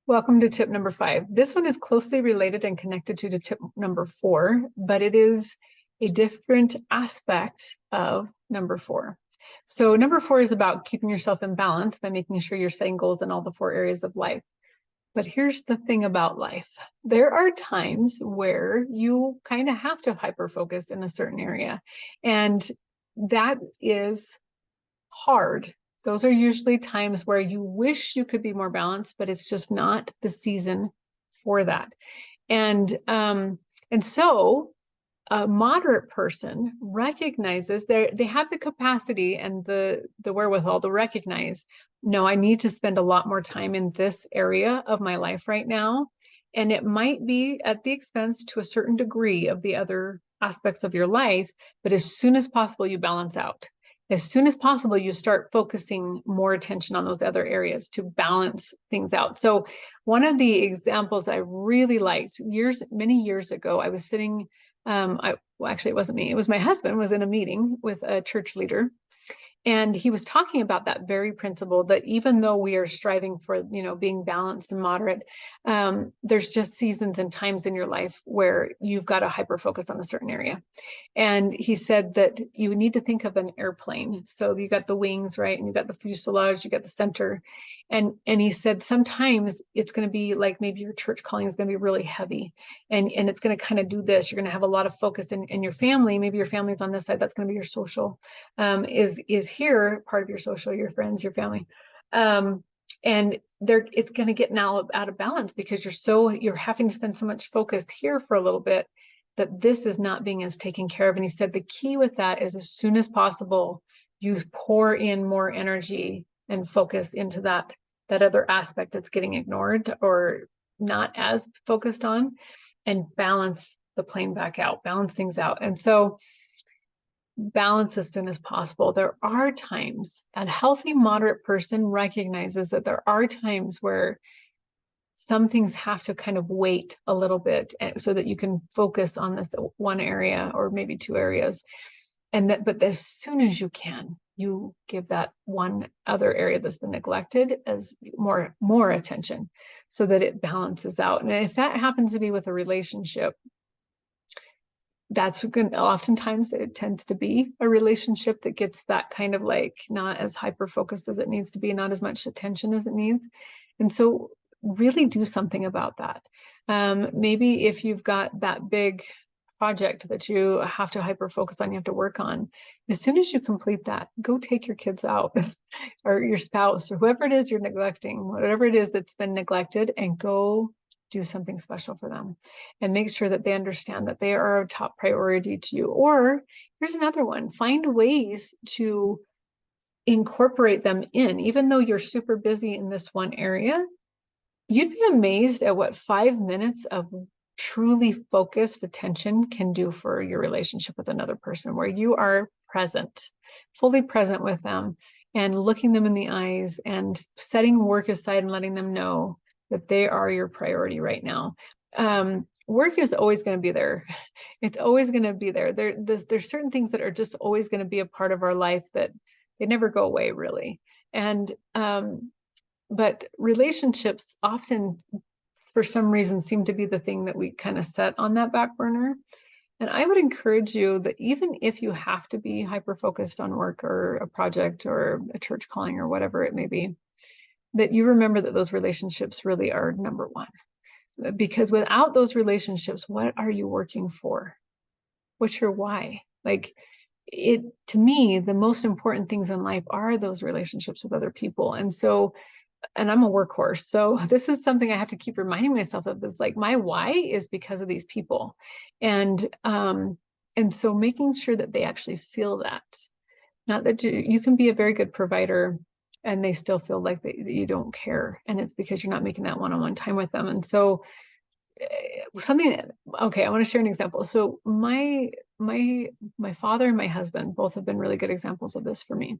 Welcome to tip number 5. This one is closely related and connected to tip number 4, but it is a different aspect of number 4. So number 4 is about keeping yourself in balance by making sure you're setting goals in all the 4 areas of life. But here's the thing about life. There are times where you kind of have to hyper-focus in a certain area, and that is hard. Those are usually times where you wish you could be more balanced, but it's just not the season for that. And so a moderate person recognizes they have the capacity and the wherewithal to recognize, no, I need to spend a lot more time in this area of my life right now. And it might be at the expense to a certain degree of the other aspects of your life, but as soon as possible, you balance out. As soon as possible, you start focusing more attention on those other areas to balance things out. So one of the examples I really liked many years ago, I was sitting, well, actually it wasn't me, it was my husband was in a meeting with a church leader. And he was talking about that very principle that even though we are striving for, being balanced and moderate, there's just seasons and times in your life where you've got to hyper focus on a certain area. And he said that you need to think of an airplane. So you got the wings, right? And you got the fuselage, you got the center. And he said sometimes it's going to be like maybe your church calling is going to be really heavy and it's going to kind of do this. You're going to have a lot of focus in your family. Maybe your family's on this side. That's going to be your social, is here part of your social, your friends, your family. And it's going to get now out of balance because you're having to spend so much focus here for a little bit that this is not being as taken care of. And he said the key with that is as soon as possible, you pour in more energy and focus into that other aspect that's getting ignored or not as focused on, and balance the plane back out, balance things out. And so balance as soon as possible. There are times, a healthy, moderate person recognizes that there are times where some things have to kind of wait a little bit so that you can focus on this one area or maybe 2 areas. But as soon as you can, you give that one other area that's been neglected as more attention so that it balances out. And if that happens to be with a relationship, that's oftentimes it tends to be a relationship that gets that kind of like not as hyper focused as it needs to be, not as much attention as it needs. And so really do something about that. Maybe if you've got that big project that you have to hyper focus on, you have to work on, as soon as you complete that, go take your kids out or your spouse or whoever it is you're neglecting, whatever it is that's been neglected, and go do something special for them and make sure that they understand that they are a top priority to you. Or here's another one, find ways to incorporate them in, even though you're super busy in this one area. You'd be amazed at what 5 minutes of truly focused attention can do for your relationship with another person, where you are present, fully present with them and looking them in the eyes and setting work aside and letting them know that they are your priority right now. Work is always going to be there. It's always going to be there. There's certain things that are just always going to be a part of our life that they never go away, really. And but relationships often, for some reason, seem to be the thing that we kind of set on that back burner. And I would encourage you that even if you have to be hyper-focused on work or a project or a church calling or whatever it may be, that you remember that those relationships really are number one. Because without those relationships, what are you working for? What's your why? To me, the most important things in life are those relationships with other people. And I'm a workhorse. So this is something I have to keep reminding myself of, is like my why is because of these people. And so making sure that they actually feel that, not that you can be a very good provider and they still feel like that you don't care. And it's because you're not making that one-on-one time with them. And so okay, I want to share an example. So my father and my husband both have been really good examples of this for me.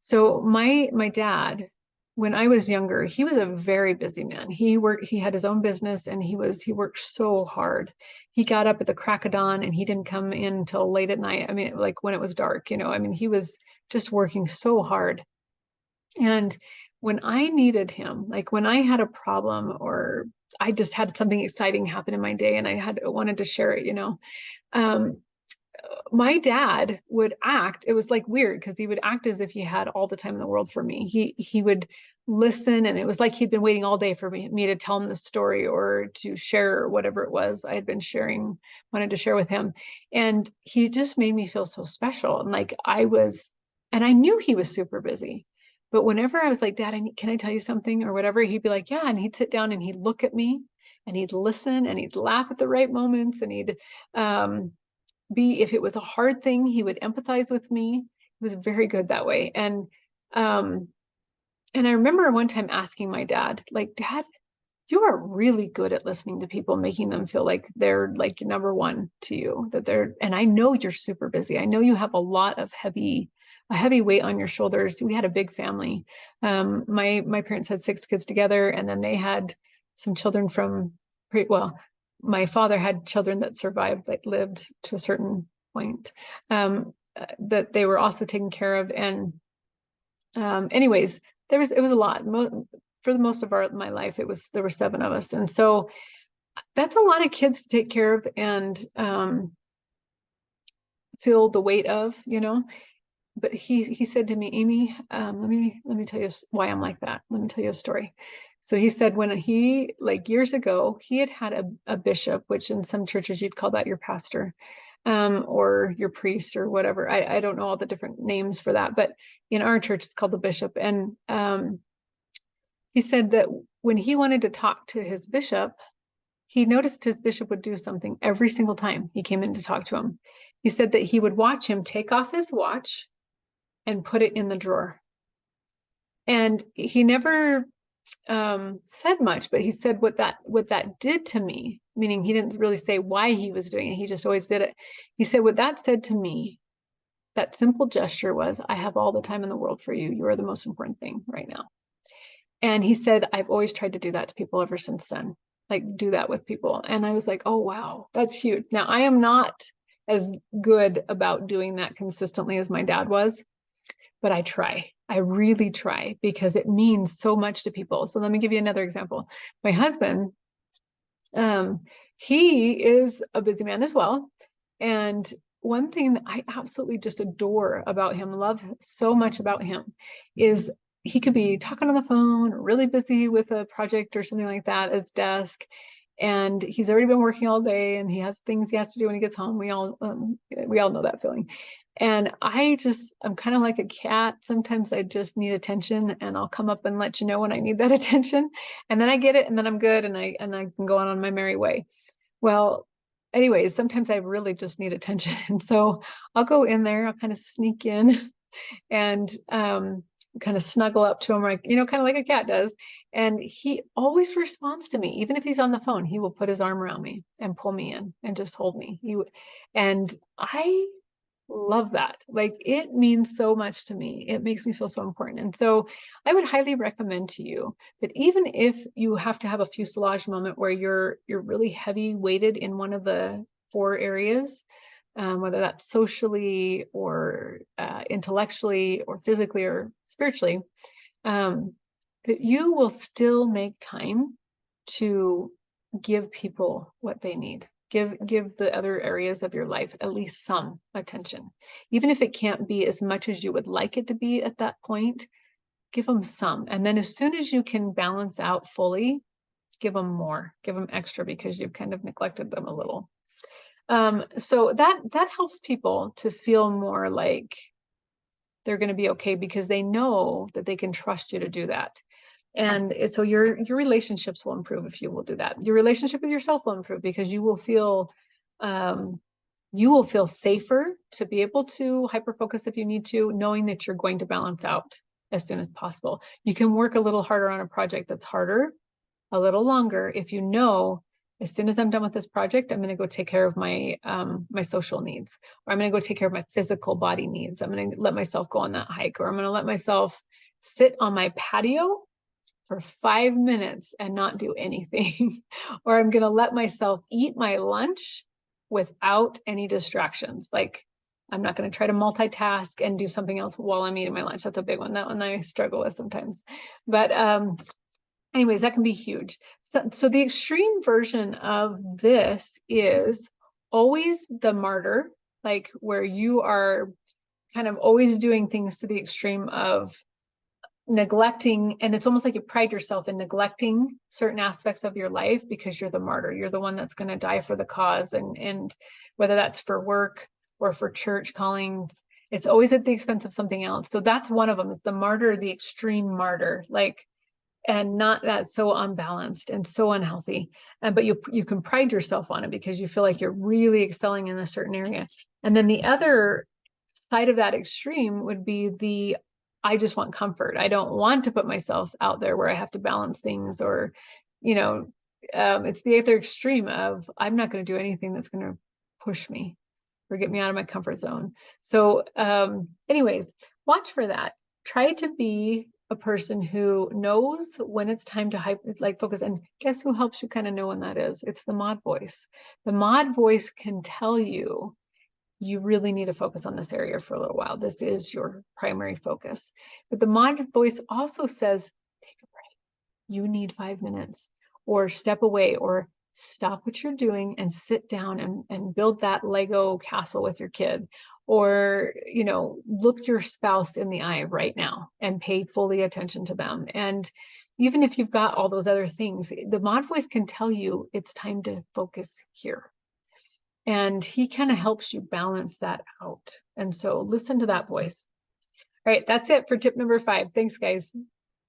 So my dad, when I was younger, he was a very busy man. He had his own business and he worked so hard. He got up at the crack of dawn and he didn't come in until late at night. I mean, like when it was dark, he was just working so hard. And when I needed him, like when I had a problem or I just had something exciting happen in my day and I wanted to share it, um, my dad would act, it was like weird because he would act as if he had all the time in the world for me. He would listen, and it was like he'd been waiting all day for me to tell him the story or to share whatever it was I had been wanted to share with him. And he just made me feel so special. And like and I knew he was super busy. But whenever I was like, Dad, can I tell you something or whatever, he'd be like, yeah. And he'd sit down and he'd look at me and he'd listen and he'd laugh at the right moments and he'd if it was a hard thing, he would empathize with me. He was very good that way. Um, and I remember one time asking my dad, like, Dad, you are really good at listening to people, making them feel like they're like number one to you, and I know you're super busy. I know you have a lot of a heavy weight on your shoulders. We had a big family. My parents had 6 kids together, and then they had some children well, my father had children that survived, that lived to a certain point, that they were also taken care of. And anyways, it was a lot. For the most of my life, there were 7 of us. And so that's a lot of kids to take care of and feel the weight of, But he said to me, Amy, let me tell you why I'm like that. Let me tell you a story. So he said when like years ago, he had a bishop, which in some churches you'd call that your pastor, or your priest or whatever. I don't know all the different names for that, but in our church it's called the bishop. And he said that when he wanted to talk to his bishop, he noticed his bishop would do something every single time he came in to talk to him. He said that he would watch him take off his watch and put it in the drawer. And he never said much, but he said what that did to me, meaning he didn't really say why he was doing it. He just always did it. He said, what that said to me, that simple gesture was, I have all the time in the world for you. You are the most important thing right now. And he said, I've always tried to do that to people ever since then, like do that with people. And I was like, oh, wow, that's huge. Now, I am not as good about doing that consistently as my dad was, but I try. I really try because it means so much to people. So let me give you another example. My husband, he is a busy man as well. And one thing that I absolutely just adore about him, love so much about him, is he could be talking on the phone, really busy with a project or something like that at his desk. And he's already been working all day and he has things he has to do when he gets home. We all know that feeling. And I'm kind of like a cat. Sometimes I just need attention and I'll come up and let you know when I need that attention. And then I get it and then I'm good and I can go on my merry way. Well, anyways, sometimes I really just need attention. And so I'll go in there, I'll kind of sneak in and kind of snuggle up to him, like, kind of like a cat does. And he always responds to me. Even if he's on the phone, he will put his arm around me and pull me in and just hold me. And I love that. Like, it means so much to me. It makes me feel so important. And so I would highly recommend to you that even if you have to have a fuselage moment where you're really heavy weighted in one of the 4 areas, whether that's socially or intellectually or physically or spiritually, that you will still make time to give people what they need. Give the other areas of your life at least some attention. Even if it can't be as much as you would like it to be at that point, give them some. And then as soon as you can balance out fully, give them more, give them extra because you've kind of neglected them a little. So that helps people to feel more like they're going to be okay because they know that they can trust you to do that. And so your relationships will improve if you will do that. Your relationship with yourself will improve because you will feel safer to be able to hyper focus if you need to, knowing that you're going to balance out as soon as possible. You can work a little harder on a project that's harder, a little longer, if you know, as soon as I'm done with this project, I'm going to go take care of my my social needs, or I'm going to go take care of my physical body needs. I'm going to let myself go on that hike, or I'm going to let myself sit on my patio for 5 minutes and not do anything. Or I'm going to let myself eat my lunch without any distractions. Like, I'm not going to try to multitask and do something else while I'm eating my lunch. That's a big one. That one I struggle with sometimes. But anyways, that can be huge. So the extreme version of this is always the martyr, like where you are kind of always doing things to the extreme of neglecting, and it's almost like you pride yourself in neglecting certain aspects of your life because you're the martyr. You're the one that's going to die for the cause, and whether that's for work or for church callings, it's always at the expense of something else. So that's one of them. It's the martyr, the extreme martyr, like, and not that so unbalanced and so unhealthy. But you can pride yourself on it because you feel like you're really excelling in a certain area. And then the other side of that extreme would be the I just want comfort. I don't want to put myself out there where I have to balance things, or, it's the other extreme of I'm not going to do anything that's going to push me or get me out of my comfort zone. So anyways, watch for that. Try to be a person who knows when it's time to focus. And guess who helps you kind of know when that is? It's the mod voice. The mod voice can tell you really need to focus on this area for a little while. This is your primary focus. But the mod voice also says, take a break. You need 5 minutes, or step away, or stop what you're doing and sit down and build that Lego castle with your kid, or, look your spouse in the eye right now and pay fully attention to them. And even if you've got all those other things, the mod voice can tell you it's time to focus here. And he kind of helps you balance that out. And so listen to that voice. All right, that's it for tip number 5. Thanks, guys.